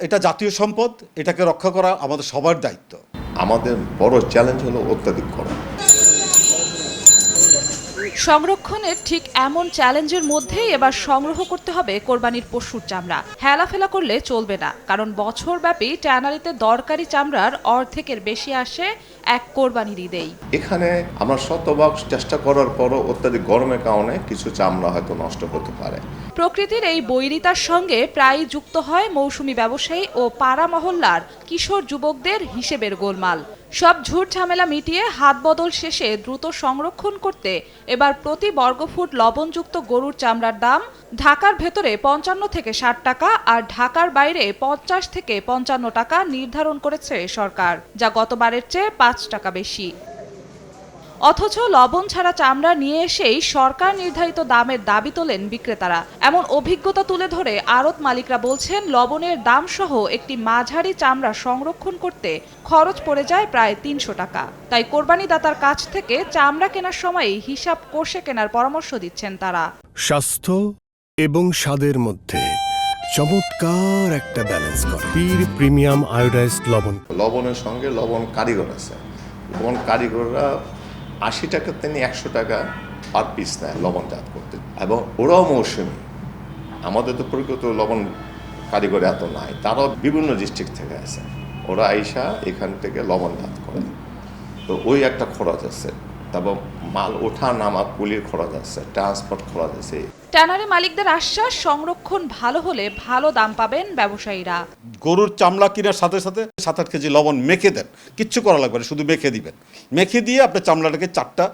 এটা জাতীয় সম্পদ, এটাকে রক্ষা করা আমাদের সবার দায়িত্ব। আমাদের বড় চ্যালেঞ্জ হলো অত্যাধিক খরচ। সংরক্ষণের ঠিক এমন চ্যালেঞ্জের মধ্যেই এবার সংগ্রহ করতে হবে কোরবানির পশুর চামড়া। হেলাফেলা করলে চলবে না, কারণ বছরব্যাপী ট্যানারিতে দরকারি চামড়ার অর্ধেকের বেশি আসে এক কোরবানির ঈদেই। এখানে আমরা শতভাগ চেষ্টা করার পরও অত্যাধিক গরমের কারণে কিছু চামড়া হয়তো নষ্ট হতে পারে। প্রকৃতির এই বৈরিতার সঙ্গে প্রায়ই যুক্ত হয় মৌসুমি ব্যবসায়ী ও পাড়া মহল্লার কিশোর যুবকদের হিসেবের গোলমাল। সব ঝুট ঝামেলা মিটিয়ে হাত বদল শেষে দ্রুত সংরক্ষণ করতে এবার প্রতি বর্গফুট লবণযুক্ত গরুর চামড়ার দাম ঢাকার ভেতরে ৫৫ থেকে ৬০ টাকা আর ঢাকার বাইরে ৫০ থেকে ৫৫ টাকা নির্ধারণ করেছে সরকার, যা গতবারের চেয়ে ৫ টাকা বেশি। অথচ লবণ ছাড়া চামড়া নিয়ে এসেই সরকার নির্ধারিত দামের দাবি তোলেন বিক্রেতারা। এমন অভিজ্ঞতা তুলে ধরে আড়ত মালিকরা বলছেন, লবণের দাম সহ একটি মাঝারি চামড়া সংরক্ষণ করতে খরচ পড়ে যায় প্রায় ৩০০ টাকা। তাই কোরবানিদাতার কাছ থেকে চামড়া কেনার সময় হিসাব কষে কেনার পরামর্শ দিচ্ছেন তারা। স্বাস্থ্য এবং স্বাদের মধ্যে চমৎকার একটা ব্যালেন্স করে পীর প্রিমিয়াম আয়োডাইজড লবণ। লবণের সঙ্গে লবণ কারিগর আছে। লবণ কারিগররা ৮০ টাকা থেকে ১০০ টাকা পার পিস নেয় লবণজাত করতে, এবং ওরাও মৌসুমি। আমাদের তো প্রকৃত লবণ কারিগর এত নাই, তারাও বিভিন্ন ডিস্ট্রিক্ট থেকে আসে। ওরা আইসা এখান থেকে লবণজাত করে, তো ওই একটা খরচ আছে। তারপর মাল ওঠা নামা কুলির খরচ আছে, ট্রান্সপোর্ট খরচ আছে। ট্যানারি মালিকদের আশ্বাস, সংরক্ষণ ভালো হলে ভালো দাম পাবেন ব্যবসায়ীরা। গরুর চামড়া কেনার সাথে সাথে ৭-৮ কেজি লবণ মেখে দেন, কিচ্ছু করা লাগবে না, শুধু মেখে দিবেন। মেখে দিয়ে আপনার চামড়াটাকে ৪টা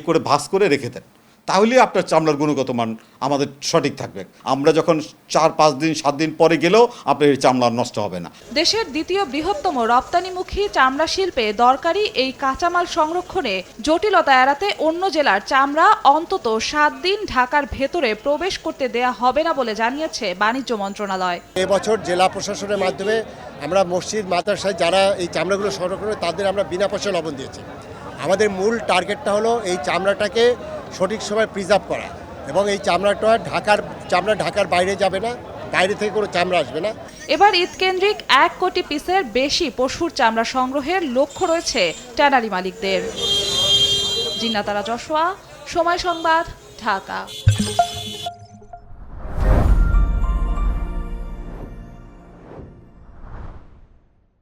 করে ভাঁজ করে রেখে দেন, তাহলে আপনার চামড়ার গুণগত মান আমাদের সঠিক থাকবে। আমরা যখন ৪-৫ দিন ৭ দিন পরে গেলেও আপনার এই চামড়া নষ্ট হবে না। দেশের দ্বিতীয় বৃহত্তম রপ্তানিমুখী চামড়া শিল্পে দরকারি এই কাঁচামাল সংরক্ষণে জটিলতা এড়াতে অন্য জেলার চামড়া অন্তত ৭ দিন ঢাকার ভেতরে প্রবেশ করতে দেয়া হবে না বলে জানিয়েছে বাণিজ্য মন্ত্রণালয়। এবছর জেলা প্রশাসনের মাধ্যমে আমরা মসজিদ মাদ্রাসায় যারা এই চামড়াগুলো সংরক্ষণ করে তাদের আমরা বিনা পয়সায় লবণ দিয়েছি। আমাদের মূল টার্গেটটা হলো এই চামড়াটাকে সঠিক সময় প্রিজার্ভ করা, এবং এই চামড়াটা ঢাকার বাইরে যাবে না, বাইরে থেকে কোনো চামড়া আসবে না। এবার ঈদ কেন্দ্রিক ১ কোটি পিসের বেশি পশুর চামড়া সংগ্রহের লক্ষ্য রয়েছে ট্যানারি মালিকদের। জিন্নাতারা জশোয়া, সময় সংবাদ, ঢাকা।